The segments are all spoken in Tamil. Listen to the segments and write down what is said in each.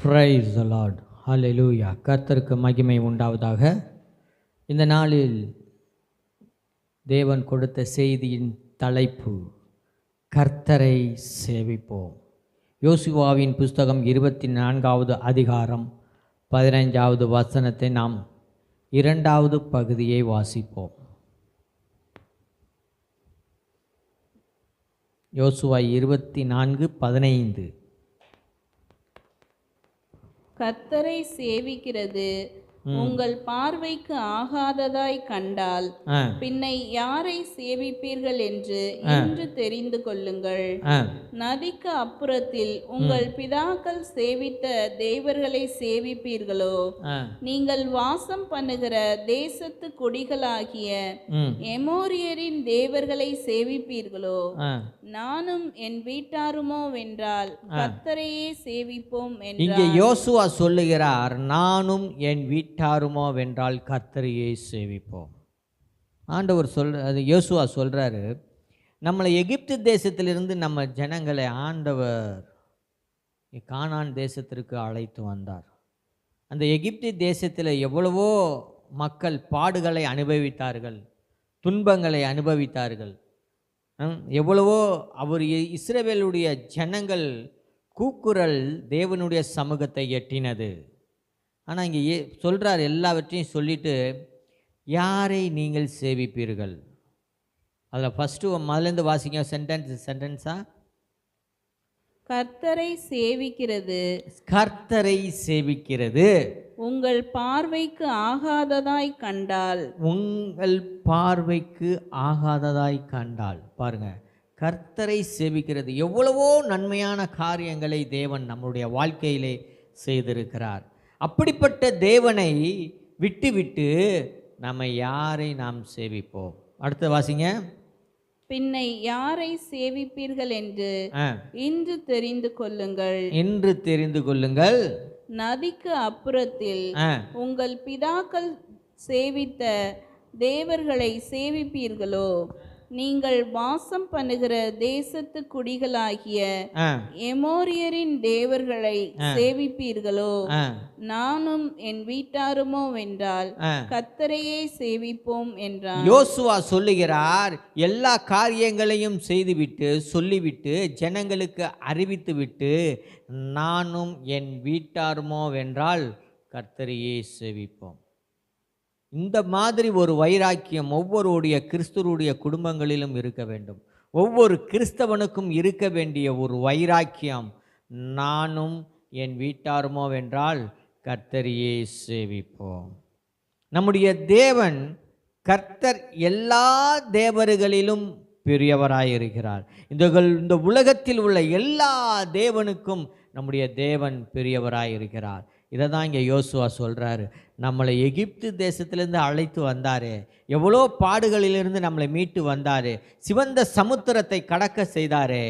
Praise the Lord. Hallelujah. கர்த்தருக்கு மகிமை உண்டாவதாக. இந்த நாளில் தேவன் கொடுத்த செய்தியின் தலைப்பு கர்த்தரை சேவிப்போம். யோசுவாவின் புஸ்தகம் 24வது அதிகாரம் 15வது வசனத்தை நாம் 2வது பகுதியை வாசிப்போம். யோசுவா 24:15. கர்த்தரை சேவிக்கிறது உங்கள் பார்வைக்கு ஆகாததாய் கண்டால் பின்னை யாரை சேவிப்பீர்கள் என்று இன்று தெரிந்து கொள்ளுங்கள். நதிக்கு அப்புறத்தில் உங்கள் பிதாக்கள் சேவித்த தேவர்களை சேவிப்பீர்களோ, நீங்கள் வாசம் பண்ணுகிற தேசத்து குடிகளாகிய எமோரியரின் தேவர்களை சேவிப்பீர்களோ, நானும் என் வீட்டாருமோ வென்றால் கர்த்தரையே சேவிப்போம் என்றார். இங்கே யோசுவா சொல்லுகிறார், நானும் என் வீட்டாருமோ வென்றால் கர்த்தரையே சேவிப்போம். ஆண்டவர் யோசுவா சொல்றாரு, நம்மளை எகிப்து தேசத்திலிருந்து நம்ம ஜனங்களை ஆண்டவர் கானான் தேசத்திற்கு அழைத்து வந்தார். அந்த எகிப்து தேசத்தில் எவ்வளவோ மக்கள் பாடுகளை அனுபவித்தார்கள், துன்பங்களை அனுபவித்தார்கள். எவ்வளவோ அவர் இஸ்ரவேலுடைய ஜனங்கள் கூக்குரல் தேவனுடைய சமூகத்தை எட்டினது. ஆனால் இங்கே சொல்கிறார், எல்லாவற்றையும் சொல்லிட்டு யாரை நீங்கள் சேவிப்பீர்கள். அதில் ஃபஸ்ட்டு முதலேருந்து வாசிங்க, சென்டென்ஸா. கர்த்தரை சேவிக்கிறது, கர்த்தரை சேவிக்கிறது உங்கள் பார்வைக்கு ஆகாததாய் கண்டால், உங்கள் பார்வைக்கு ஆகாததாய் கண்டால். பாருங்க, கர்த்தரை சேவிக்கிறது. எவ்வளவோ நன்மையான காரியங்களை தேவன் நம்முடைய வாழ்க்கையிலே செய்திருக்கிறார். அப்படிப்பட்ட தேவனை விட்டு நம்ம யாரை நாம் சேவிப்போம். அடுத்து வாசிங்க. பின்னை யாரை சேவிப்பீர்கள் என்று இன்று தெரிந்து கொள்ளுங்கள். இன்று தெரிந்து கொள்ளுங்கள். நதிக்கு அப்புறத்தில் உங்கள் பிதாக்கள் சேவித்த தேவர்களை சேவிப்பீர்களோ, நீங்கள் வாசம் பண்ணுகிற தேசத்து குடிகளாகிய எமோரியரின் தேவர்களை சேவிப்பீர்களோ, நானும் என் வீட்டாருமோ வென்றால் கர்த்தரையே சேவிப்போம் என்றார். யோசுவா சொல்லுகிறார், எல்லா காரியங்களையும் செய்துவிட்டு சொல்லிவிட்டு ஜனங்களுக்கு அறிவித்துவிட்டு, நானும் என் வீட்டாருமோ வென்றால் கர்த்தரையே சேவிப்போம். இந்த மாதிரி ஒரு வைராக்கியம் ஒவ்வொருடைய கிறிஸ்துவருடைய குடும்பங்களிலும் இருக்க வேண்டும். ஒவ்வொரு கிறிஸ்தவனுக்கும் இருக்க வேண்டிய ஒரு வைராக்கியம், நானும் என் வீட்டாருமோ வென்றால் கர்த்தரையே சேவிப்போம். நம்முடைய தேவன் கர்த்தர் எல்லா தேவர்களிலும் பெரியவராயிருக்கிறார். இந்த உலகத்தில் உள்ள எல்லா தேவனுக்கும் நம்முடைய தேவன் பெரியவராயிருக்கிறார். இதை தான் இங்கே யோசுவா சொல்கிறாரு. நம்மளை எகிப்து தேசத்திலேருந்து அழைத்து வந்தார், எவ்வளோ பாடுகளிலிருந்து நம்மளை மீட்டு வந்தார், சிவந்த சமுத்திரத்தை கடக்க செய்தார்.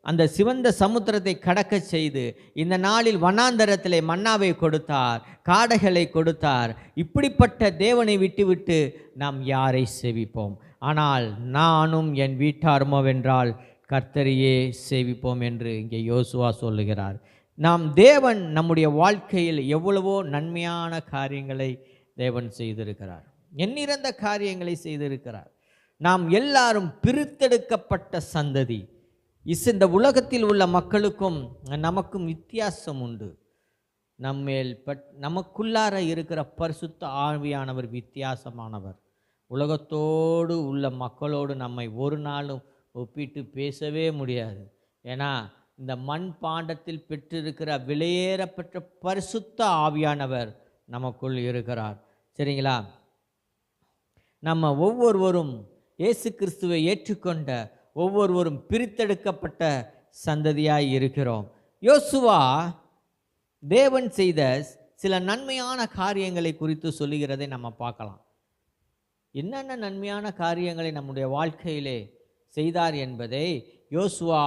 அந்த சிவந்த சமுத்திரத்தை கடக்க செய்து இந்த நாளில் வனாந்தரத்திலே மன்னாவை கொடுத்தார், காடைகளை கொடுத்தார். இப்படிப்பட்ட தேவனை விட்டுவிட்டு நாம் யாரை சேவிப்போம்? ஆனால் நானும் என் வீட்டாருமோ வென்றால் கர்த்தரையே சேவிப்போம் என்று இங்கே யோசுவா சொல்லுகிறார். நாம் தேவன் நம்முடைய வாழ்க்கையில் எவ்வளவோ நன்மையான காரியங்களை தேவன் செய்திருக்கிறார், எண்ணிறந்த காரியங்களை செய்திருக்கிறார். நாம் எல்லாரும் பிரித்தெடுக்கப்பட்ட சந்ததி. இந்த உலகத்தில் உள்ள மக்களுக்கும் நமக்கும் வித்தியாசம் உண்டு. நமக்குள்ளார இருக்கிற பரிசுத்த ஆவியானவர் வித்தியாசமானவர். உலகத்தோடு உள்ள மக்களோடு நம்மை ஒரு நாளும் ஒப்பிட்டு பேசவே முடியாது. ஏன்னா இந்த மண் பாண்டத்தில் பெற்றிருக்கிற விலையேறப்பட்ட பரிசுத்த ஆவியானவர் நமக்குள் இருக்கிறார். சரிங்களா? நம்ம ஒவ்வொருவரும் இயேசு கிறிஸ்துவை ஏற்றுக்கொண்ட ஒவ்வொருவரும் பிரித்தெடுக்கப்பட்ட சந்ததியாய் இருக்கிறோம். யோசுவா தேவன் செய்த சில நன்மையான காரியங்களை குறித்து சொல்லுகிறதை நம்ம பார்க்கலாம். என்னென்ன நன்மையான காரியங்களை நம்முடைய வாழ்க்கையிலே செய்தார் என்பதை யோசுவா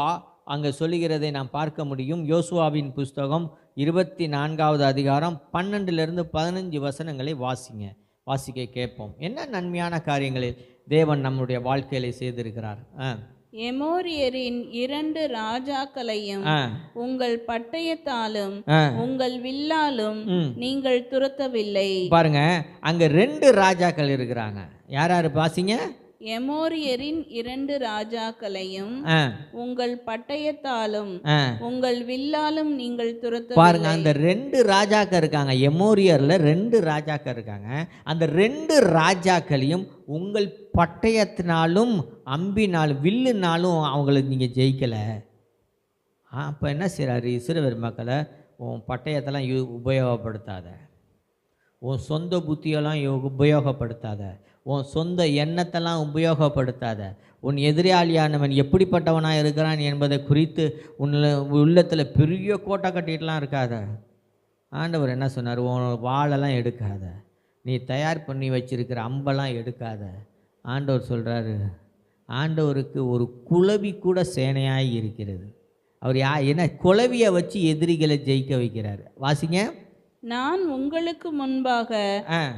அங்கே சொல்லுகிறதை நாம் பார்க்க முடியும். யோசுவாவின் புஸ்தகம் 24வது அதிகாரம் 12லிருந்து 15 வசனங்களை வாசிக்க கேட்போம். என்ன நன்மையான காரியங்களில் தேவன் நம்முடைய வாழ்க்கையில செய்திருக்கிறார். எமோரியரின் 2 ராஜாக்களையும் உங்கள் பட்டயத்தாலும் உங்கள் வில்லாலும் நீங்கள் துரத்தவில்லை. பாருங்க, அங்க 2 ராஜாக்கள் இருக்கிறாங்க. யார் யாரு பாசிங்க? எமோரியரின் 2 ராஜாக்களையும் உங்கள் பட்டயத்தாலும் உங்கள் வில்லாலும் நீங்கள் துரத்த. பாருங்க, அந்த 2 ராஜாக்கள் இருக்காங்க. எமோரியர்ல 2 ராஜாக்கள் இருக்காங்க. அந்த 2 ராஜாக்களையும் உங்கள் பட்டயத்தினாலும் அம்பினாலும் வில்லுனாலும் அவங்களை நீங்க ஜெயிக்கல. அப்ப என்ன செய்றாரு? இஸ்ரவேல் மக்களை, உன் பட்டயத்தெல்லாம் உபயோகப்படுத்தாத, உன் சொந்த புத்தியெல்லாம் உபயோகப்படுத்தாத, உன் சொந்த எண்ணத்தெல்லாம் உபயோகப்படுத்தாத, உன் எதிராளியானவன் எப்படிப்பட்டவனாக இருக்கிறான் என்பதை குறித்து உள்ளத்தில் பெரிய கோட்டை கட்டிகிட்டுலாம் இருக்காத. ஆண்டவர் என்ன சொன்னார்? உன் வாளெல்லாம் எடுக்காத, நீ தயார் பண்ணி வச்சிருக்கிற அம்பெல்லாம் எடுக்காத. ஆண்டவர் சொல்கிறாரு, ஆண்டவருக்கு ஒரு குளவி கூட சேனையாய் இருக்கிறது. அவர் என்ன குளவியை வச்சு எதிரிகளை ஜெயிக்க வைக்கிறார். வாசிங்க. நான் உங்களுக்கு முன்பாக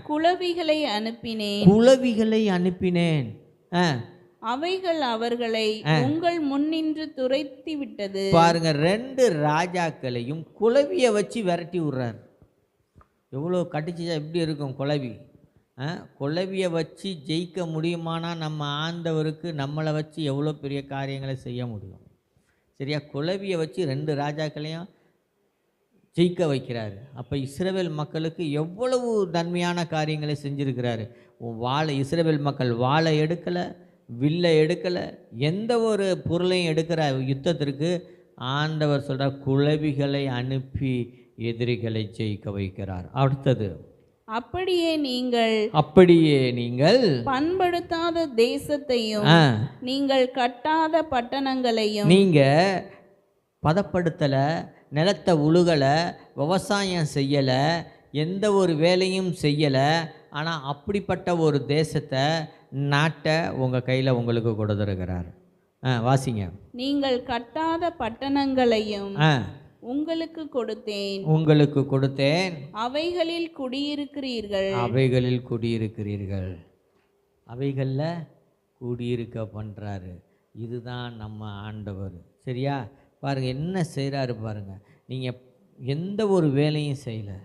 குளவிகளை அனுப்பினேன், குளவிகளை அனுப்பினேன், அவைகள் அவர்களை உங்கள் முன்னின்று துரைத்தி விட்டது. பாருங்க, 2 ராஜாக்களையும் குளவியை வச்சு விரட்டி விடுறார். எவ்வளோ கட்டிச்சா எப்படி இருக்கும் குளவி? குளவியை வச்சு ஜெயிக்க முடியுமானா நம்ம ஆண்டவருக்கு நம்மளை வச்சு எவ்வளோ பெரிய காரியங்களை செய்ய முடியும். சரியா? குளவியை வச்சு 2 ராஜாக்களையும் ஜெயிக்க வைக்கிறாரு. அப்போ இஸ்ரவேல் மக்களுக்கு எவ்வளவு நன்மையான காரியங்களை செஞ்சுருக்கிறாரு. வாழை இஸ்ரவேல் மக்கள் வாழை எடுக்கலை, வில்லை எடுக்கலை, எந்த ஒரு பொருளையும் எடுக்கிற யுத்தத்திற்கு ஆண்டவர் சொல்கிறார், குளவிகளை அனுப்பி எதிரிகளை ஜெயிக்க வைக்கிறார். அடுத்தது, அப்படியே நீங்கள் பண்படுத்தாத தேசத்தையும் நீங்கள் கட்டாத பட்டணங்களையும், நீங்க பதப்படுத்தலை, நிலத்தை உழுகலை, விவசாயம் செய்யலை, எந்த ஒரு வேலையும் செய்யலை, ஆனால் அப்படிப்பட்ட ஒரு தேசத்தை நாட்டை உங்கள் கையில் உங்களுக்கு கொடுத்துருக்கிறார். வாசிங்க. நீங்கள் கட்டாத பட்டணங்களையும் உங்களுக்கு கொடுத்தேன், அவைகளில் குடியிருக்கிறீர்கள். அவைகளில் குடியிருக்க பண்ணுறாரு. இதுதான் நம்ம ஆண்டவர். சரியா? பாருங்கள் என்ன செய்கிறாரு பாருங்கள். நீங்கள் எந்த ஒரு வேலையும் செய்யலை,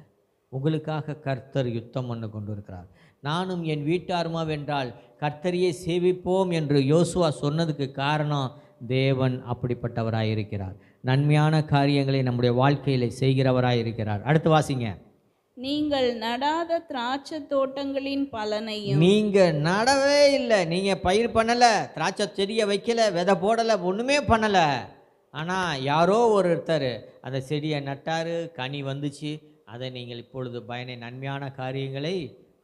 உங்களுக்காக கர்த்தர் யுத்தம் பண்ண கொண்டு இருக்கிறார். நானும் என் வீட்டாருமா வென்றால் கர்த்தரையே சேவிப்போம் என்று யோசுவா சொன்னதுக்கு காரணம் தேவன் அப்படிப்பட்டவராய் இருக்கிறார். நன்மையான காரியங்களை நம்முடைய வாழ்க்கையில் செய்கிறவராய் இருக்கிறார். அடுத்து வாசிங்க. நீங்கள் நடாத திராட்சை தோட்டங்களின் பலனையும், நீங்கள் நடவே இல்லை, நீங்கள் பயிர் பண்ணலை, திராட்சை செடியை வைக்கலை, விதை போடலை, ஒன்றுமே பண்ணலை. ஆனால் யாரோ ஒருத்தர் அந்த செடியை நட்டார், கனி வந்துச்சு, அதை நீங்கள் இப்பொழுது நன்மையான காரியங்களை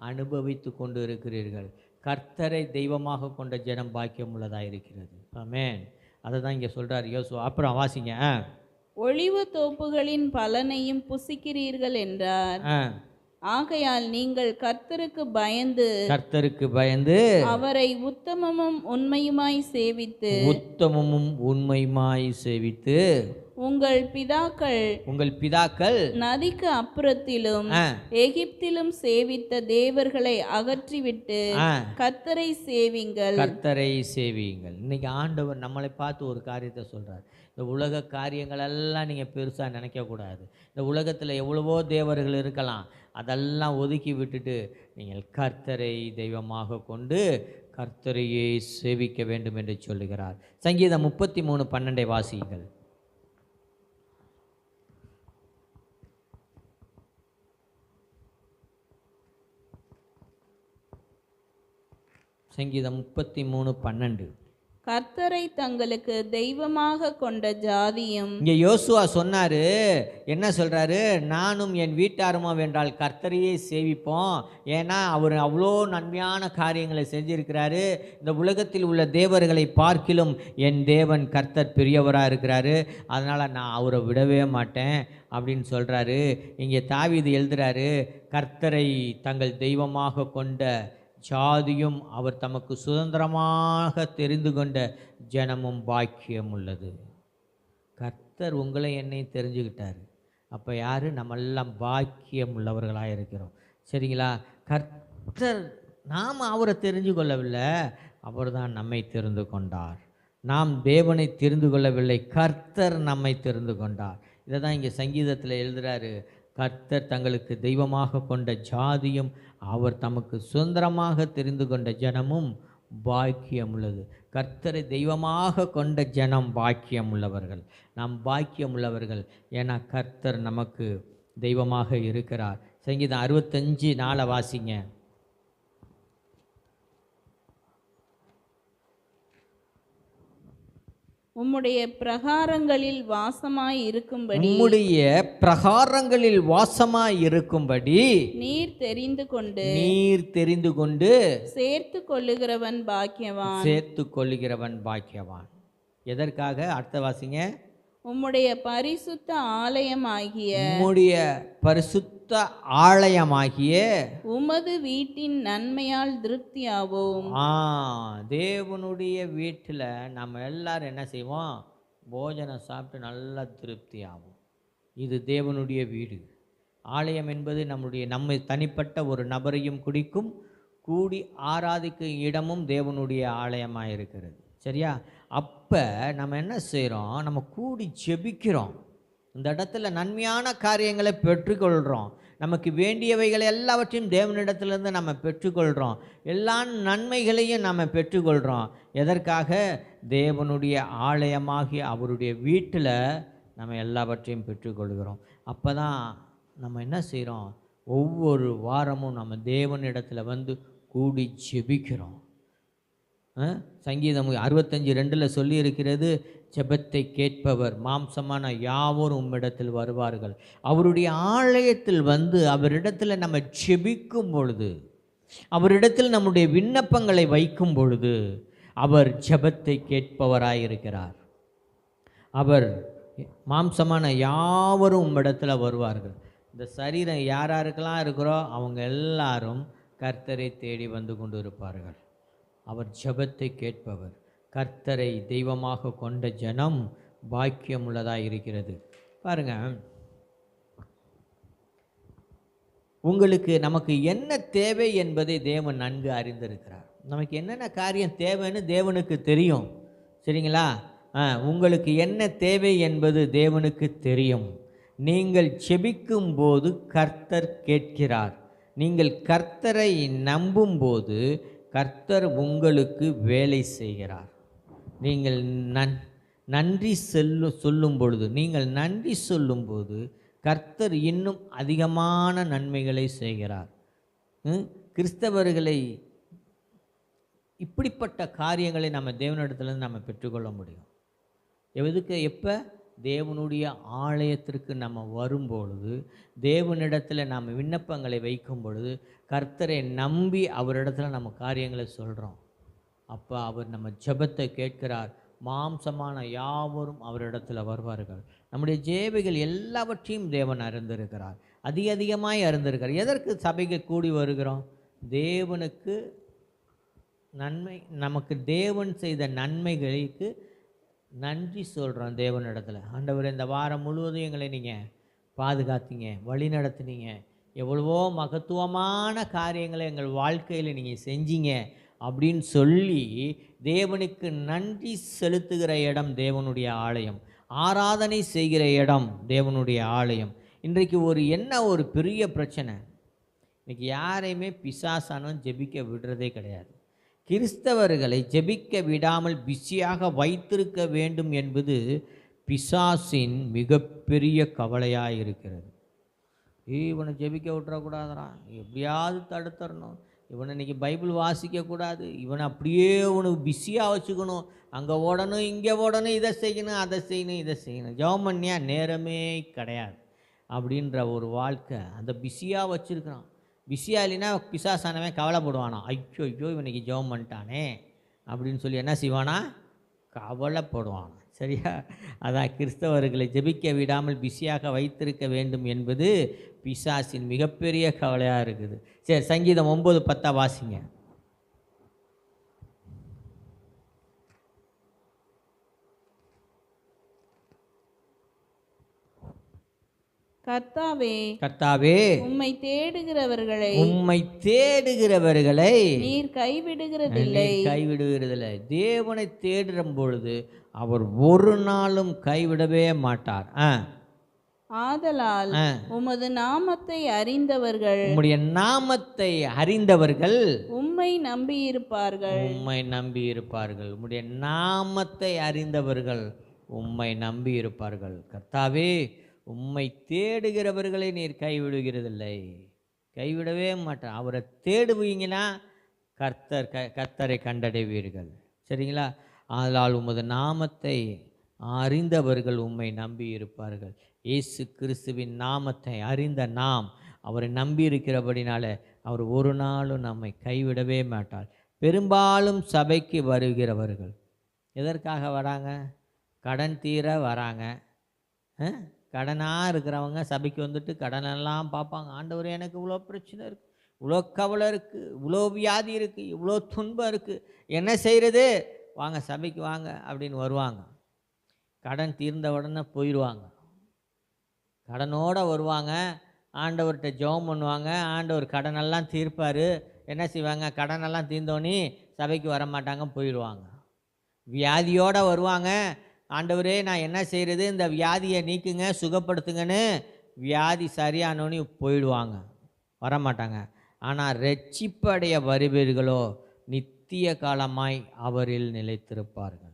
அனுபவித்து கொண்டு இருக்கிறீர்கள். கர்த்தரை தெய்வமாக கொண்ட ஜனம் பாக்கியம் உள்ளதாக இருக்கிறது. ஆமென். அதை தான் இங்கே சொல்கிறார் யோசுவா. அப்புறம் வாசிங்க. ஒளிவு தோப்புகளின் பலனையும் புசிக்கிறீர்கள் என்றார். ஆகையால் நீங்கள் கர்த்தருக்கு பயந்து அவரை உத்தமமும் உண்மையுமாய் சேவித்து உங்கள் பிதாக்கள் நதிக்கு அப்புறத்திலும் எகிப்திலும் சேவித்த தேவர்களை அகற்றிவிட்டு கர்த்தரை சேவியுங்கள். இன்னைக்கு ஆண்டவர் நம்மளை பார்த்து ஒரு காரியத்தை சொல்றார். இந்த உலக காரியங்கள் எல்லாம் நீங்கள் பெருசாக நினைக்கக்கூடாது. இந்த உலகத்தில் எவ்வளவோ தேவர்கள் இருக்கலாம், அதெல்லாம் ஒதுக்கி விட்டுட்டு நீங்கள் கர்த்தரை தெய்வமாக கொண்டு கர்த்தரையே சேவிக்க வேண்டும் என்று சொல்லுகிறார். சங்கீதம் 33:12 வாசியுங்கள். சங்கீதம் 33:12. கர்த்தரை தங்களுக்கு தெய்வமாக கொண்ட ஜாதியும். இங்கே யோசுவா சொன்னாரு, என்ன சொல்றாரு? நானும் என் வீட்டாருமா வென்றால் கர்த்தரையே சேவிப்போம். ஏன்னா அவர் அவ்வளோ நன்மையான காரியங்களை செஞ்சிருக்கிறாரு. இந்த உலகத்தில் உள்ள தேவர்களை பார்க்கிலும் என் தேவன் கர்த்தர் பெரியவராக இருக்கிறாரு, அதனால் நான் அவரை விடவே மாட்டேன் அப்படின்னு சொல்கிறாரு. இங்கே தாவீது எழுதுறாரு, கர்த்தரை தங்கள் தெய்வமாக கொண்ட ஜாதியும் அவர் தமக்கு சுதந்திரமாக தெரிந்து கொண்ட ஜனமும் பாக்கியம் உள்ளது. கர்த்தர் உங்களை என்னையும் தெரிஞ்சுக்கிட்டார். அப்போ யார்? நம்மெல்லாம் பாக்கியம் உள்ளவர்களாக இருக்கிறோம். சரிங்களா? கர்த்தர் நாம் அவரை தெரிஞ்சு கொள்ளவில்லை, அவர் தான் நம்மை தெரிந்து கொண்டார். நாம் தேவனை தெரிந்து கொள்ளவில்லை, கர்த்தர் நம்மை தெரிந்து கொண்டார். இதை தான் இங்கே சங்கீதத்தில் எழுதுகிறாரு. கர்த்தர் தங்களுக்கு தெய்வமாக கொண்ட ஜாதியும் அவர் தமக்கு சுதந்திரமாக தெரிந்து கொண்ட ஜனமும் பாக்கியம் உள்ளது. கர்த்தரை தெய்வமாக கொண்ட ஜனம் பாக்கியம் உள்ளவர்கள். நாம் பாக்கியம் உள்ளவர்கள், ஏன்னா கர்த்தர் நமக்கு தெய்வமாக இருக்கிறார். சங்கீதம் 65:4 வாசிங்க. உம்முடைய பிரகாரங்களில் வாசமாய் இருக்கும்படி உம்முடைய பிரகாரங்களில் வாசமாய் இருக்கும்படி நீர் தெரிந்து கொண்டு சேர்த்து கொள்ளுகிறவன் பாக்கியவான். சேர்த்து கொள்ளுகிறவன் பாக்கியவான். எதற்காக? அடுத்த வாசிங்க. உம்முடைய பரிசுத்த ஆலயமாகிய உம்முடைய பரிசுத்த ஆலயமாகிய உமது வீட்டின் நன்மையால் திருப்தியாவோம். தேவனுடைய வீட்டில் நம்ம எல்லாரும் என்ன செய்வோம்? போஜனம் சாப்பிட்டு நல்லா திருப்தி ஆகும். இது தேவனுடைய வீடு. ஆலயம் என்பது நம்மை தனிப்பட்ட ஒரு நபரையும் குறிக்கும். கூடி ஆராதிக்கும் இடமும் தேவனுடைய ஆலயமாக இருக்கிறது. சரியா? அப்போ நம்ம என்ன செய்கிறோம்? நம்ம கூடி ஜெபிக்கிறோம். இந்த இடத்துல நன்மையான காரியங்களை பெற்றுக்கொள்கிறோம். நமக்கு வேண்டியவைகளை எல்லாவற்றையும் தேவனிடத்திலிருந்து நம்ம பெற்றுக்கொள்கிறோம். எல்லா நன்மைகளையும் நம்ம பெற்றுக்கொள்கிறோம். எதற்காக? தேவனுடைய ஆலயமாகிய அவருடைய வீட்டில் நம்ம எல்லாவற்றையும் பெற்றுக்கொள்கிறோம். அப்போ தான் நம்ம என்ன செய்கிறோம்? ஒவ்வொரு வாரமும் நம்ம தேவனிடத்தில் வந்து கூடி ஜெபிக்கிறோம். சங்கீதம் 65:2 சொல்லி இருக்கிறது, ஜெபத்தை கேட்பவர் மாம்சமான யாவரும் உம்மிடத்தில் வருவார்கள். அவருடைய ஆலயத்தில் வந்து அவரிடத்தில் நம்ம ஜெபிக்கும் பொழுது, அவரிடத்தில் நம்முடைய விண்ணப்பங்களை வைக்கும் பொழுது அவர் ஜெபத்தை கேட்பவராயிருக்கிறார். அவர் மாம்சமான யாவரும் உம்மிடத்தில் வருவார்கள். இந்த சரீரம் யாராருக்கெல்லாம் இருக்கிறோ அவங்க எல்லாரும் கர்த்தரை தேடி வந்து கொண்டு இருப்பார்கள். அவர் ஜெபத்தை கேட்பவர். கர்த்தரை தெய்வமாக கொண்ட ஜனம் பாக்கியம் உள்ளதாக இருக்கிறது. பாருங்க, உங்களுக்கு நமக்கு என்ன தேவை என்பதை தேவன் நன்கு அறிந்திருக்கிறார். நமக்கு என்னென்ன காரியம் தேவைன்னு தேவனுக்கு தெரியும். சரிங்களா? உங்களுக்கு என்ன தேவை என்பது தேவனுக்கு தெரியும். நீங்கள் ஜெபிக்கும் போது கர்த்தர் கேட்கிறார். நீங்கள் கர்த்தரை நம்பும்போது கர்த்தர் உங்களுக்கு வேலை செய்கிறார். நீங்கள் நன்றி சொல்லும் பொழுது, நீங்கள் நன்றி சொல்லும்போது கர்த்தர் இன்னும் அதிகமான நன்மைகளை செய்கிறார். கிறிஸ்தவர்களை இப்படிப்பட்ட காரியங்களை நம்ம தேவனிடத்துலேருந்து நம்ம பெற்றுக்கொள்ள முடியும். எப்போ? தேவனுடைய ஆலயத்திற்கு நம்ம வரும்பொழுது, தேவனிடத்தில் நாம் விண்ணப்பங்களை வைக்கும் பொழுது, கர்த்தரை நம்பி அவரிடத்துல நம்ம காரியங்களை சொல்கிறோம். அப்போ அவர் நம்ம ஜெபத்தை கேட்கிறார். மாம்சமான யாவரும் அவரிடத்தில் வருவார்கள். நம்முடைய ஜெபங்கள் எல்லாவற்றையும் தேவன் அறிந்திருக்கிறார். அதிகமாய் அறிந்திருக்கிறார். எதற்கு சபைக்கு கூடி வருகிறோம்? தேவனுக்கு நன்மை, நமக்கு தேவன் செய்த நன்மைகளுக்கு நன்றி சொல்கிறோம் தேவனிடத்தில். ஆண்டவர், இந்த வாரம் முழுவதும் எங்களை நீங்கள் பாதுகாத்தீங்க, வழி நடத்துனீங்க, எவ்வளவோ மகத்துவமான காரியங்களை எங்கள் வாழ்க்கையில் நீங்கள் செஞ்சீங்க அப்படின்னு சொல்லி தேவனுக்கு நன்றி செலுத்துகிற இடம் தேவனுடைய ஆலயம். ஆராதனை செய்கிற இடம் தேவனுடைய ஆலயம். இன்றைக்கு ஒரு பெரிய பிரச்சனை, இன்றைக்கி யாரையுமே பிசாசானவன் ஜெபிக்க விடுறதே கிடையாது. கிறிஸ்தவர்களை ஜெபிக்க விடாமல் பிஸியாக வைத்திருக்க வேண்டும் என்பது பிசாசின் மிகப்பெரிய கவலையாக இருக்கிறது. இவனை ஜெபிக்க விட்டுறக்கூடாதுடா, எப்படியாவது தடுத்துடணும், இவனை இன்றைக்கி பைபிள் வாசிக்கக்கூடாது, இவனை அப்படியே உனக்கு பிஸியாக வச்சுக்கணும், அங்கே ஓடணும், இங்கே ஓடணும், இதை செய்யணும், அதை செய்யணும், இதை செய்யணும், ஜெபம் பண்ணியா நேரமே கிடையாது அப்படின்ற ஒரு வாழ்க்கை அந்த பிஸியாக வச்சுருக்கிறான். பிஸியாக இல்லைன்னா பிசாசானவன் கவலைப்படுவானா, ஐயோ இவனுக்கு ஜெபம் பண்ணிட்டானே அப்படின்னு சொல்லி என்ன செய்வானா? கவலைப்படுவானா. சரியா? அதான் கிறிஸ்தவர்களை ஜெபிக்க விடாமல் பிஸியாக வைத்திருக்க வேண்டும் என்பது பிசாசின் மிகப்பெரிய கவலையாக இருக்குது. சரி, சங்கீதம் 9:10 வாசிங்க. கர்த்தாவே கர்த்தாவே உம்மை தேடுகிறவர்களை உம்மை தேடுகிறவர்களை நீர் கைவிடுகிறதில்லை. நீர் கைவிடுகிறதில்லை. தேவனை தேடுற பொழுது அவர் ஒரு நாளும் கைவிடவே மாட்டார். ஆதலால் உமது நாமத்தை அறிந்தவர்கள் உம்முடைய நாமத்தை அறிந்தவர்கள் உம்மை நம்பியிருப்பார்கள். உம்மை நம்பி இருப்பார்கள். உம்முடைய நாமத்தை அறிந்தவர்கள் உம்மை நம்பி இருப்பார்கள். கர்த்தாவே உம்மை தேடுகிறவர்களை நீர் கைவிடுகிறதில்லை. கைவிடவே மாட்டார். அவரை தேடுவீங்கன்னா கர்த்தரை கண்டடைவீர்கள். சரிங்களா? ஆதலால் உமது நாமத்தை அறிந்தவர்கள் உம்மை நம்பி இருப்பார்கள். இயேசு கிறிஸ்துவின் நாமத்தை அறிந்த நாம் அவரை நம்பி இருக்கிறபடினால அவர் ஒரு நாளும் நம்மை கைவிடவே மாட்டார். பெரும்பாலும் சபைக்கு வருகிறவர்கள் எதற்காக வராங்க? கடன் தீர வராங்க. கடனாக இருக்கிறவங்க சபைக்கு வந்துட்டு கடனெல்லாம் பார்ப்பாங்க. ஆண்டவரே, எனக்கு இவ்வளோ பிரச்சனை இருக்குது, இவ்வளோ கவலை இருக்குது, இவ்வளோ வியாதி இருக்குது, இவ்வளோ துன்பம் இருக்குது, என்ன செய்கிறது? வாங்க சபைக்கு வாங்க அப்படின்னு வருவாங்க. கடன் தீர்ந்த உடனே போயிடுவாங்க. கடனோடு வருவாங்க. ஆண்டவர்கிட்ட ஜெபம் பண்ணுவாங்க. ஆண்டவர் கடனெல்லாம் தீர்ப்பார். என்ன செய்வாங்க? கடனெல்லாம் தீர்ந்தோன்னே சபைக்கு வர மாட்டாங்க, போயிடுவாங்க. வியாதியோடு வருவாங்க. ஆண்டவரே, நான் என்ன செய்கிறது? இந்த வியாதியை நீக்குங்க, சுகப்படுத்துங்கன்னு வியாதி சரியானோன்னு போயிடுவாங்க, வரமாட்டாங்க. ஆனால் ரட்சிப்படைய வருவீர்களோ நித்திய காலமாய் அவரில் நிலைத்திருப்பார்கள்.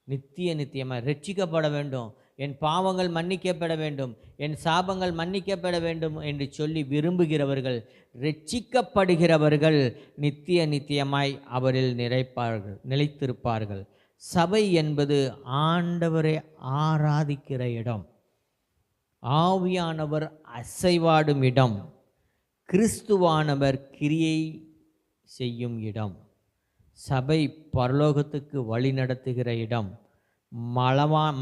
நித்தியமாய் ரட்சிக்கப்பட வேண்டும், என் பாவங்கள் மன்னிக்கப்பட வேண்டும், என் சாபங்கள் மன்னிக்கப்பட வேண்டும் என்று சொல்லி விரும்புகிறவர்கள், ரட்சிக்கப்படுகிறவர்கள் நித்தியமாய் அவரில் நிலைத்திருப்பார்கள். சபை என்பது ஆண்டவரை ஆராதிக்கிற இடம், ஆவியானவர் அசைவாடும் இடம், கிறிஸ்துவானவர் கிரியை செய்யும் இடம். சபை பரலோகத்துக்கு வழி நடத்துகிற இடம்.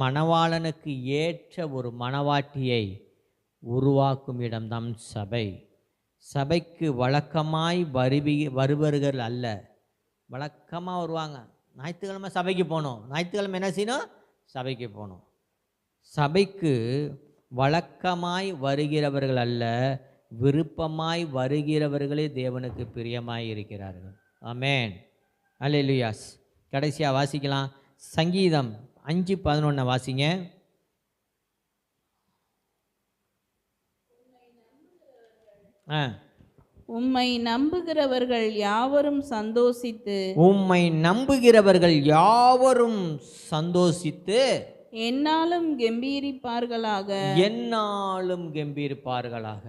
மணவாளனுக்கு ஏற்ற ஒரு மணவாட்டியை உருவாக்கும் இடம்தான் சபை. சபைக்கு வழக்கமாய் வருபவர்கள் அல்ல. வழக்கமாக வருவாங்க. ஞாயிற்றுக்கிழமை சபைக்கு போகணும், ஞாயிற்றுக்கிழமை என்ன செய்யணும்? சபைக்கு போகணும். சபைக்கு வழக்கமாய் வருகிறவர்கள் அல்ல, விருப்பமாய் வருகிறவர்களே தேவனுக்கு பிரியமாய் இருக்கிறார்கள். ஆமென், அல்லேலூயாஸ். கடைசியாக வாசிக்கலாம். சங்கீதம் 5:11 வாசிங்க. உம்மை நம்புகிறவர்கள் யாவரும் சந்தோஷித்து உம்மை நம்புகிறவர்கள் யாவரும் சந்தோஷித்து என்னாலும் கம்பீரிப்பார்களாக. என்னாலும் கம்பீரிப்பார்களாக.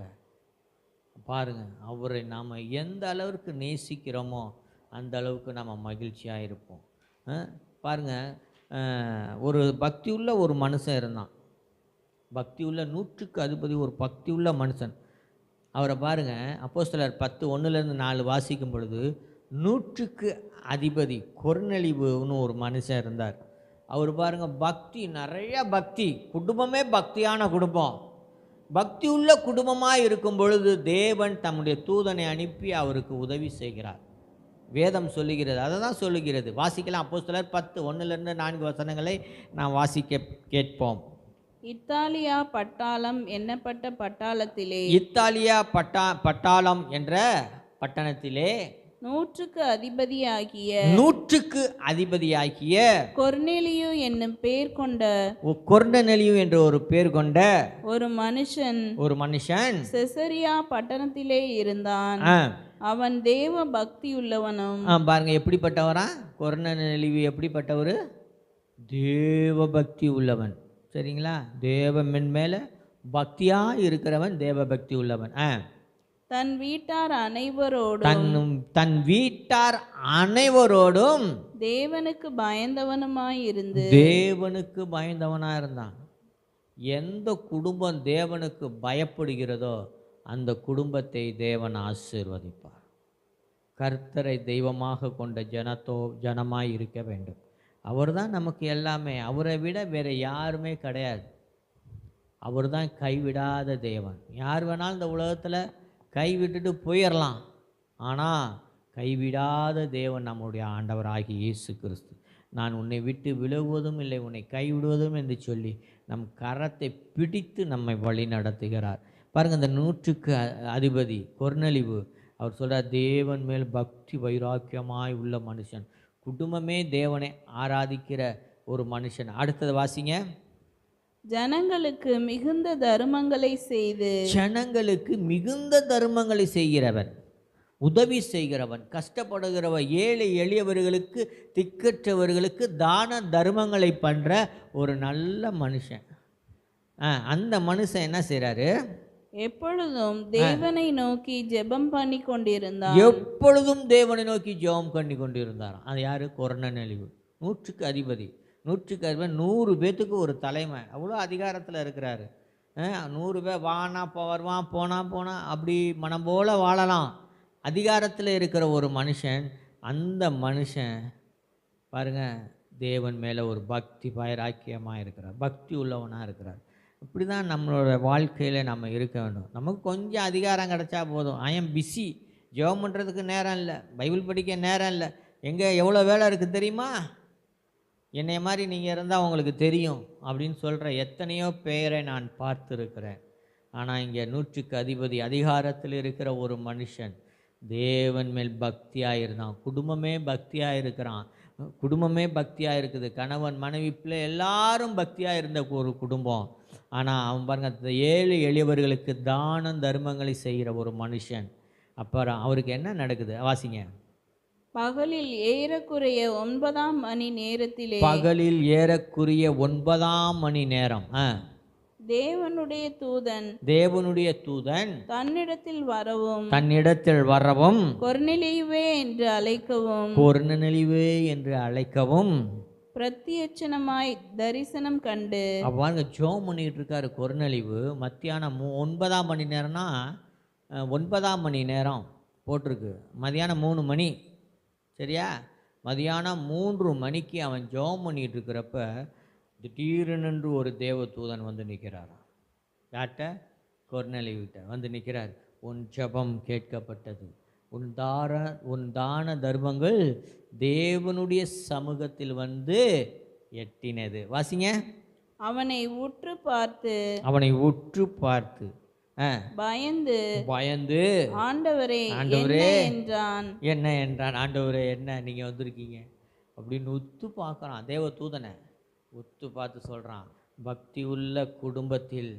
பாருங்க, அவரை நாம் எந்த அளவுக்கு நேசிக்கிறோமோ அந்த அளவுக்கு நம்ம மகிழ்ச்சியாக இருப்போம். பாருங்க, ஒரு பக்தியுள்ள ஒரு மனுஷன் இருந்தான். பக்தியுள்ள 100க்கு அதிபதி ஒரு பக்தியுள்ள மனுஷன். அவரை பாருங்கள், அப்போஸ்தலர் 10:1-4 வாசிக்கும் பொழுது 100க்கு அதிபதி கொர்நேலியுன்னு ஒரு மனுஷன் இருந்தார். அவர் பாருங்கள், பக்தி, நிறைய பக்தி, குடும்பமே பக்தியான குடும்பம். பக்தி உள்ள குடும்பமாக இருக்கும் பொழுது தேவன் தம்முடைய தூதனை அனுப்பி அவருக்கு உதவி செய்கிறார். வேதம் சொல்லுகிறது, அதை தான் சொல்லுகிறது. வாசிக்கலாம். அப்போஸ்தலர் 10:1-4 வசனங்களை நாம் வாசிக்க கேட்போம். இத்தாலியா பட்டாளம் எண்ணப்பட்ட பட்டாளத்திலே, இத்தாலியா பட்டாளம் என்ற பட்டணத்திலே 100க்கு அதிபதியாகிய கொர்நேலியு என்னும் பேர் கொண்ட கொர்நேலியு என்ற ஒரு பேர் கொண்ட ஒரு மனுஷன் செசரியா பட்டணத்திலே இருந்தான். அவன் தேவ பக்தியுள்ளவனும். பாருங்க, எப்படிப்பட்டவரா கொர்நேலியு? எப்படிப்பட்டவர்? தேவ பக்தி உள்ளவன். சரிங்களா? தேவன் மேல பக்தியா இருக்கிறவன், தேவ பக்தி உள்ளவன். தன் வீட்டார் அனைவரோடும் தேவனுக்கு பயந்தவனா இருந்தான். எந்த குடும்பம் தேவனுக்கு பயப்படுகிறதோ அந்த குடும்பத்தை தேவன் ஆசீர்வதிப்பார். கர்த்தரை தெய்வமாக கொண்ட ஜனமாய் இருக்க வேண்டும். அவர் தான் நமக்கு எல்லாமே. அவரை விட வேற யாருமே கிடையாது. அவர் தான் கைவிடாத தேவன். யார் வேணாலும் இந்த உலகத்தில் கைவிட்டுட்டு போயிடலாம், ஆனால் கைவிடாத தேவன் நம்முடைய ஆண்டவராகிய இயேசு கிறிஸ்து. நான் உன்னை விட்டு விலகுவதும் இல்லை, உன்னை கைவிடுவதும் என்று சொல்லி நம் கரத்தை பிடித்து நம்மை வழி நடத்துகிறார். பாருங்கள், இந்த 100க்கு அதிபதி கொர்நேலியு அவர் சொல்கிறார், தேவன் மேல் பக்தி வைராக்கியமாய் உள்ள மனுஷன், குடும்பமே தேவனை ஆராதிக்கிற ஒரு மனுஷன். அடுத்தது வாசிங்க. ஜனங்களுக்கு மிகுந்த தர்மங்களை செய்து, ஜனங்களுக்கு மிகுந்த தர்மங்களை செய்கிறவன், உதவி செய்கிறவன், கஷ்டப்படுகிறவன், ஏழை எளியவர்களுக்கு, திக்கற்றவர்களுக்கு தான தர்மங்களை பண்ணுற ஒரு நல்ல மனுஷன். அந்த மனுஷன் என்ன செய்கிறாரு? எப்பொழுதும் தேவனை நோக்கி ஜெபம் பண்ணி கொண்டிருந்தார். எப்பொழுதும் தேவனை நோக்கி ஜெபம் பண்ணி கொண்டிருந்தார். அது யாரு? கொர்நேலியு. 100க்கு அதிபதி. 100க்கு அதிபதி 100 பேத்துக்கு ஒரு தலைமை. அவ்வளோ அதிகாரத்தில் இருக்கிறாரு. 100 பேர் வானா வருவான், போனா அப்படி மனம் போல் வாழலாம். அதிகாரத்தில் இருக்கிற ஒரு மனுஷன். அந்த மனுஷன் பாருங்க, தேவன் மேலே ஒரு பக்தி வைராக்கியமாக இருக்கிறார், பக்தி உள்ளவனாக இருக்கிறார். இப்படி தான் நம்மளோட வாழ்க்கையில் நம்ம இருக்க வேண்டும். நமக்கு கொஞ்சம் அதிகாரம் கிடச்சா போதும். ஐ எம் பிஸி, ஜெபம் பண்ணுறதுக்கு நேரம் இல்லை, பைபிள் படிக்க நேரம் இல்லை, எங்கே எவ்வளோ வேலை இருக்குது தெரியுமா, என்னை மாதிரி நீங்கள் இருந்தால் உங்களுக்கு தெரியும் அப்படின்னு சொல்கிற எத்தனையோ பேரை நான் பார்த்துருக்கிறேன். ஆனால் இங்கே 100க்கு அதிபதி அதிகாரத்தில் இருக்கிற ஒரு மனுஷன் தேவன் மேல் பக்தியாக இருந்தான். குடும்பமே பக்தியாக இருக்கிறான், குடும்பமே பக்தியாக இருக்குது. கணவன் மனைவி பிள்ளை எல்லாரும் பக்தியாக இருந்த ஒரு குடும்பம். ஆனால் அவன் பாருங்க, ஏழை எளியவர்களுக்கு தானம் தர்மங்களை செய்கிற ஒரு மனுஷன். அப்புறம் அவருக்கு என்ன நடக்குது? வாசிங்க. பகலில் ஏறக்குறைய 9ஆம் மணி நேரத்திலே, பகலில் ஏறக்குறைய 9ஆம் மணி நேரம் தேவனுடைய தூதன் தன்னிடத்தில் வரவும் கொர்நேலியுவே என்று அழைக்கவும் பிரத்யட்சணமாய் தரிசனம் கண்டு. அவ்வாறு ஜெபம் பண்ணிட்டு இருக்காரு கொர்நேலியு. மத்தியானம் 9ஆம் மணி நேரம்னா 9ஆம் மணி நேரம் போட்டிருக்கு, மதியானம் 3 மணி, சரியா? மதியானம் 3 மணிக்கு அவன் ஜெபம் பண்ணிட்டு இருக்கிறப்ப திடீரென்று ஒரு தேவ தூதன் வந்து நிற்கிறாராம். யார்கிட்ட? கொர்நேலியுவிட்ட வந்து நிற்கிறார். உன் ஜெபம் கேட்கப்பட்டது, உன் தான தர்மங்கள் தேவனுடைய சமூகத்தில் வந்து எட்டினது. வாசிங்க. அவனை உற்று பார்த்து பயந்து ஆண்டவரே என்றான். என்ன என்றான்? ஆண்டவரே என்ன நீங்க வந்திருக்கீங்க அப்படின்னு உத்து பார்க்கறான். தேவ தூதனை உத்து பார்த்து சொல்றான், பக்தி உள்ள குடும்பத்தில்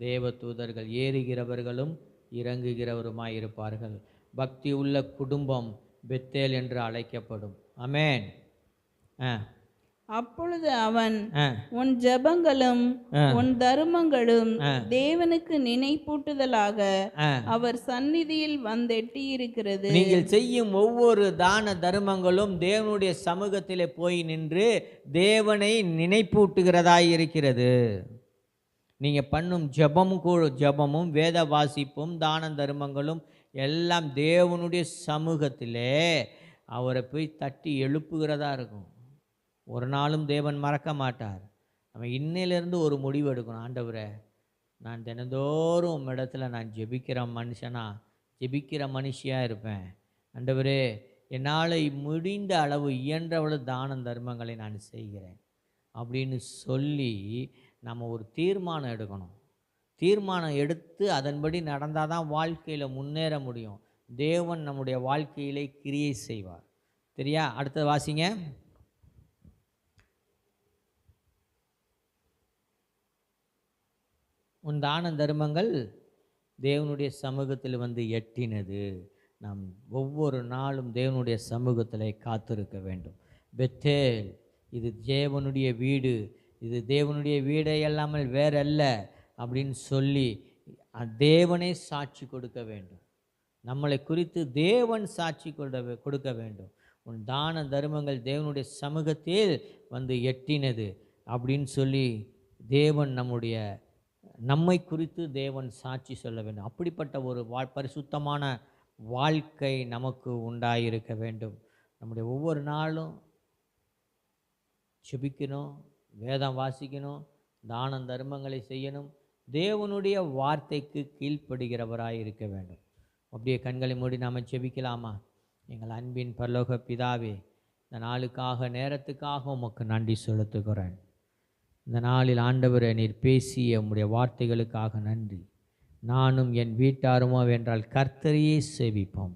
தேவ தூதர்கள் ஏறுகிறவர்களும் இறங்குகிறவருமாய் இருப்பார்கள். பக்தி உள்ள குடும்பம் பெத்தேல் என்று அழைக்கப்படும். ஆமென். அப்பொழுது அவன், உன் ஜெபங்களும் உன் தர்மங்களும் தேவனுக்கு நினைப்பூட்டுதலாக அவர் சந்நிதியில் வந்தெட்டி இருக்கிறது. நீங்கள் செய்யும் ஒவ்வொரு தான தர்மங்களும் தேவனுடைய சமூகத்திலே போய் நின்று தேவனை நினைப்பூட்டுகிறதாய் இருக்கிறது. நீங்க பண்ணும் ஜெபமும் வேத வாசிப்பும் தான தர்மங்களும் எல்லாம் தேவனுடைய சமூகத்திலே அவரை போய் தட்டி எழுப்புகிறதா இருக்கும். ஒரு நாளும் தேவன் மறக்க மாட்டார். நம்ம இன்னையிலேருந்து ஒரு முடிவு எடுக்கணும். ஆண்டவரே, நான் தினந்தோறும் உம்மிடத்தில் நான் ஜெபிக்கிற மனுஷியாக இருப்பேன். ஆண்டவரே, என்னால் முடிந்த அளவு இயன்றவளவு தான தர்மங்களை நான் செய்கிறேன் அப்படின்னு சொல்லி நம்ம ஒரு தீர்மானம் எடுக்கணும். தீர்மானம் எடுத்து அதன்படி நடந்தால் தான் வாழ்க்கையில் முன்னேற முடியும். தேவன் நம்முடைய வாழ்க்கையிலே கிரியை செய்வார். சரியா? அடுத்தது வாசிங்க. உன் தான தர்மங்கள் தேவனுடைய சமூகத்தில் வந்து எட்டினது. நாம் ஒவ்வொரு நாளும் தேவனுடைய சமூகத்தில் காத்திருக்க வேண்டும். பெத்தேல் இது தேவனுடைய வீடு, இது தேவனுடைய வீடே இல்லாமல் வேறல்ல அப்படின்னு சொல்லி தேவனே சாட்சி கொடுக்க வேண்டும். நம்மளை குறித்து தேவன் சாட்சி கொடுக்க வேண்டும். உன் தான தர்மங்கள் தேவனுடைய சமூகத்தில் வந்து எட்டினது அப்படின்னு சொல்லி தேவன் நம்மை குறித்து தேவன் சாட்சி சொல்ல வேண்டும். அப்படிப்பட்ட ஒரு பரிசுத்தமான வாழ்க்கை நமக்கு உண்டாயிருக்க வேண்டும். நம்முடைய ஒவ்வொரு நாளும் ஜெபிக்கணும், வேதம் வாசிக்கணும், தான தர்மங்களை செய்யணும், தேவனுடைய வார்த்தைக்கு கீழ்ப்படுகிறவராய் இருக்க வேண்டும். அப்படியே கண்களை மூடி நாம் ஜெபிக்கலாமா? எங்கள் அன்பின் பரலோக பிதாவே, இந்த நாளுக்காக நேரத்துக்காக உமக்கு நன்றி செலுத்துகிறேன். இந்த நாளில் ஆண்டவரே நீர் பேசிய உம்முடைய வார்த்தைகளுக்காக நன்றி. நானும் என் வீட்டாருமோ வென்றால் கர்த்தரையே சேவிப்போம்.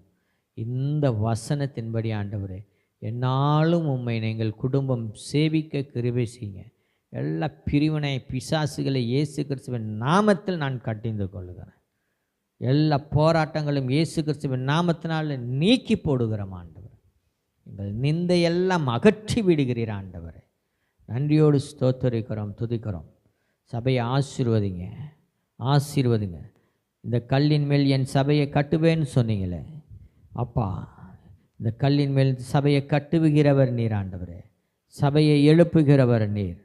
இந்த வசனத்தின்படி ஆண்டவரே என்னாலும் உம்மை எங்கள் குடும்பம் சேவிக்க கிருபை செய்யுங்க. எல்லா பிரிவினை பிசாசுகளை இயேசு கிறிஸ்துவின் நாமத்தில் நான் கட்டிந்து கொள்ளுகிறேன். எல்லா போராட்டங்களும் இயேசு கிறிஸ்துவின் நாமத்தினால் நீக்கி போடுகிறோம் ஆண்டவர். எங்கள் நிந்தையெல்லாம் அகற்றி விடுகிறீர் ஆண்டவரே. நன்றியோடு ஸ்தோத்தரிக்கிறோம், துதிக்கிறோம். சபையை ஆசீர்வதிங்க, ஆசீர்வதிங்க. இந்த கல்லின் மேல் என் சபையை கட்டுவேன்னு சொன்னீங்களே அப்பா, இந்த கல்லின் மேல் சபையை கட்டுவுகிறவர் நீர் ஆண்டவரே. சபையை எழுப்புகிறவர் நீர்,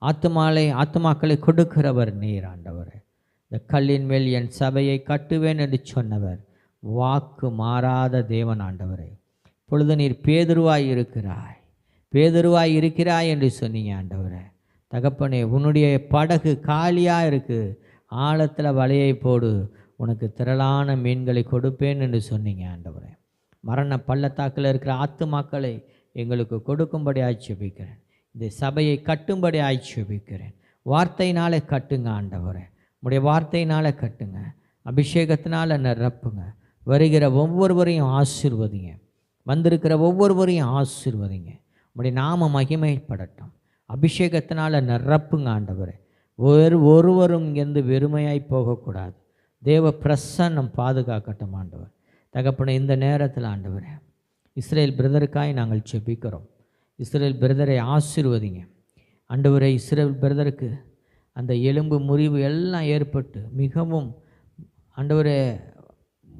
ஆத்துமாக்களை கொடுக்கிறவர் நீர் ஆண்டவரே. இந்த கல்லின் மேல் என் சபையை கட்டுவேன் என்று சொன்னவர் வாக்கு மாறாத தேவன் ஆண்டவரே. இப்பொழுது நீர் பேதுருவாய் இருக்கிறாய் என்று சொன்னீங்க ஆண்டவரே. தகப்பனே, உன்னுடைய படகு காலியாக இருக்குது, ஆழத்தில் வலையை போடு, உனக்கு திரளான மீன்களை கொடுப்பேன் என்று சொன்னீங்க ஆண்டவரே. மரண பள்ளத்தாக்கில் இருக்கிற ஆத்துமாக்களை எங்களுக்கு கொடுக்கும்படி ஆட்சேபிக்கிறேன். இந்த சபையை கட்டும்படி ஆட்சேபிக்கிறேன். வார்த்தையினாலே கட்டுங்க ஆண்டவரே, உடைய வார்த்தையினால கட்டுங்க, அபிஷேகத்தினால் நிரப்புங்க. வருகிற ஒவ்வொருவரையும் ஆசீர்வதிங்க, வந்திருக்கிற ஒவ்வொருவரையும் ஆசீர்வதிங்க. உடைய நாம மகிமைப்படட்டும். அபிஷேகத்தினால் நிரப்புங்க ஆண்டவரே. ஒருவரும் இங்கேருந்து வெறுமையாய் போகக்கூடாது. தேவ பிரசன்னம் பாதுகாக்கட்டும் ஆண்டவர். தகப்பனே, இந்த நேரத்தில் ஆண்டவரே இஸ்ரேல் பிரதருக்காய் நாங்கள் செபிக்கிறோம். இஸ்ரேல் பிரதரை ஆசீர்வதிங்க ஆண்டவரே. இஸ்ரேல் பிரதருக்கு அந்த எலும்பு முறிவு எல்லாம் ஏற்பட்டு மிகவும் ஆண்டவரே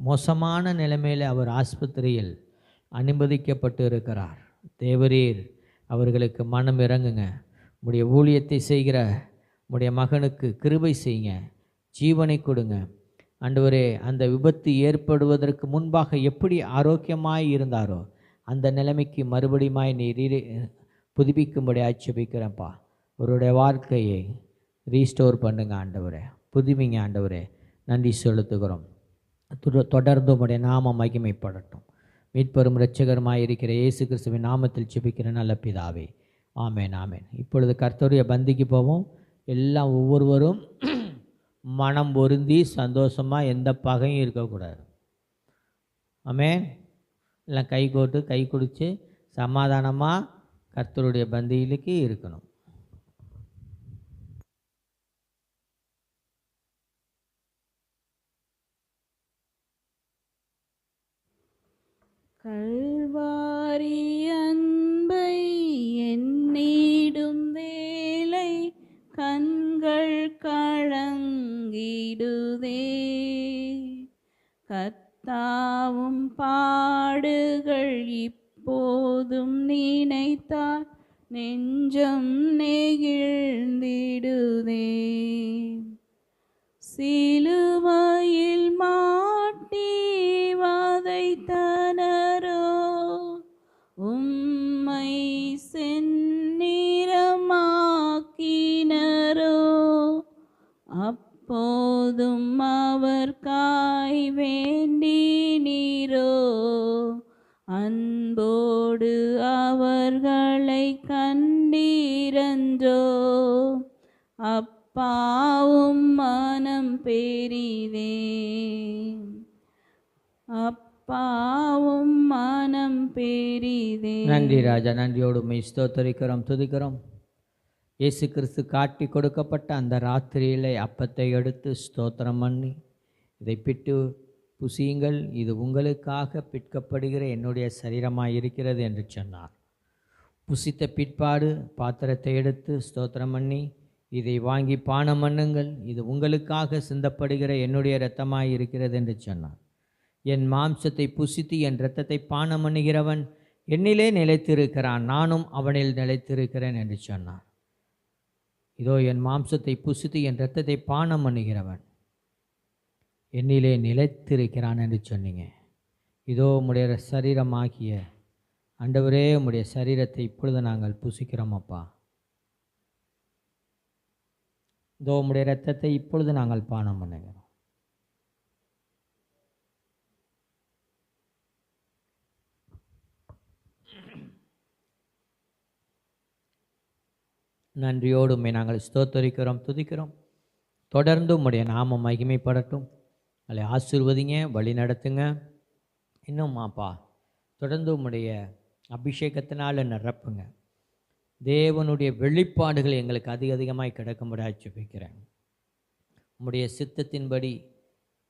மோசமான நிலைமையில் அவர் ஆஸ்பத்திரியில் அனுமதிக்கப்பட்டு இருக்கிறார். தேவரீர் அவர்களுக்கு மனம் இறங்குங்க. உடைய ஊழியத்தை செய்கிற உடைய மகனுக்கு கிருபை செய்யுங்க, ஜீவனை கொடுங்க ஆண்டவரே. அந்த விபத்து ஏற்படுவதற்கு முன்பாக எப்படி ஆரோக்கியமாய் இருந்தாரோ அந்த நிலைமைக்கு மறுபடியுமாய் நீர் புதுப்பிக்கும்படி ஆட்சேபிக்கிறேன்ப்பா. அவருடைய வாழ்க்கையை ரீஸ்டோர் பண்ணுங்க ஆண்டவரே, புதுப்பிங்க ஆண்டவரே. நன்றி செலுத்துகிறோம். தொடர்ந்து உடைய நாம மகிமைப்படட்டும். மீட்பெரும் இரட்சகருமாய் இருக்கிற இயேசு கிறிஸ்துவின் நாமத்தில் செபிக்கிற நல்ல பிதாவே, ஆமேன், ஆமேன். இப்பொழுது கர்த்தருடைய பந்திக்கு போவோம். எல்லாம் ஒவ்வொருவரும் மனம் பொருந்தி சந்தோஷமாக எந்த பகையும் இருக்கக்கூடாது. ஆமேன். எல்லாம் கை கோட்டு கை குடித்து சமாதானமாக கர்த்தருடைய பந்தியிலுக்கு இருக்கணும். கல்வாரி அன்பை எண்ணிடும் வேளை கண்கள் கலங்கிடுதே. கர்த்தாவும் பாடுகள் இப்போதும் நினைத்தால் நெஞ்சம் நெகிழ்ந்திடுதே. சிலுவையில் மாட்டி வதைத்தனரோ உம்மை செந்நிறமாக்கினரோ, அப்போதும் அவர் காய் வேண்டினீரோ. அன்போடு அவர்களை கண்டீரன்றோ, அப்பாவும் மனம் பெரிதே, அப்பாவும் மனம் பெரிதே. நன்றி ராஜா, நன்றியோடு உம்மை ஸ்தோத்தரிக்கிறோம், துதிக்கிறோம். இயேசு கிறிஸ்து காட்டி கொடுக்கப்பட்ட அந்த ராத்திரியிலே அப்பத்தை எடுத்து ஸ்தோத்திரம் பண்ணி, இதை பிட்டு புசியுங்கள், இது உங்களுக்காக பிற்கப்படுகிற என்னுடைய சரீரமாக இருக்கிறது என்று சொன்னார். புசித்த பிற்பாடு பாத்திரத்தை எடுத்து ஸ்தோத்திரம் பண்ணி, இதை வாங்கி பானம் பண்ணுங்கள், இது உங்களுக்காக சிந்தப்படுகிற என்னுடைய இரத்தமாய் இருக்கிறது என்று சொன்னார். என் மாம்சத்தை புசித்து என் இரத்தத்தை பானம் பண்ணுகிறவன் என்னிலே நிலைத்திருக்கிறான், நானும் அவனில் நிலைத்திருக்கிறேன் என்று சொன்னார். இதோ என் மாம்சத்தை புசித்து என் இரத்தத்தை பானம் பண்ணுகிறவன் என்னிலே நிலைத்திருக்கிறான் என்று சொன்னீங்க. இதோ உம்முடைய சரீரமாகிய ஆண்டவரே, உம்முடைய சரீரத்தை இப்பொழுது நாங்கள் புசிக்கிறோம் அப்பா. இதோ உம்முடைய இரத்தத்தை இப்பொழுது நாங்கள் பானம் பண்ணுகிறோம். நன்றியோடு உம்மை நாங்கள் ஸ்தோத்தரிக்கிறோம், துதிக்கிறோம். தொடர்ந்து உம்முடைய நாமம் மகிமைப்படட்டும். அதை ஆசீர்வதிங்க, வழி நடத்துங்க. இன்னும் அப்பா தொடர்ந்து உம்முடைய அபிஷேகத்தினால் நிரப்புங்க. தேவனுடைய வெளிப்பாடுகள் எங்களுக்கு அதிகமாய் கிடைக்கும்படியாக ஜெபிக்கிறேன். உம்முடைய சித்தத்தின்படி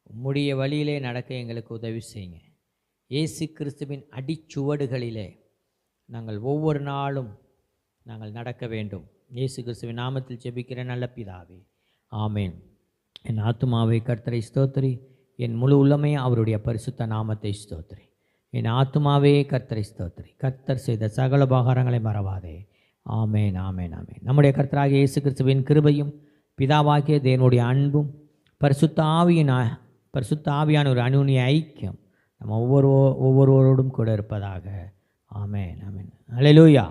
உம்முடைய வழியிலே நடக்க எங்களுக்கு உதவி செய்யுங்க. இயேசு கிறிஸ்துவின் அடிச்சுவடுகளிலே நாங்கள் ஒவ்வொரு நாளும் நாங்கள் நடக்க வேண்டும். இயேசு கிறிஸ்துவின் நாமத்தில் ஜெபிக்கிற நல்ல பிதாவே, ஆமேன். என் ஆத்துமாவை கர்த்தரை ஸ்தோத்திரி, என் முழு உள்ளமே அவருடைய பரிசுத்த நாமத்தை ஸ்தோத்திரி. என் ஆத்துமாவே கர்த்தரை ஸ்தோத்திரி, கர்த்தர் செய்த சகல உபகாரங்களை மறவாதே. ஆமேன், ஆமேன், ஆமேன். நம்முடைய கர்த்தராகிய இயேசு கிறிஸ்துவின் கிருபையும் பிதாவாகிய தேவனுடைய அன்பும் பரிசுத்த ஆவியான ஒரு அனுநிய ஐக்கியம் நம்ம ஒவ்வொருவரோடும் கூட இருப்பதாக. ஆமேன், ஆமேன். அல்லேலூயா.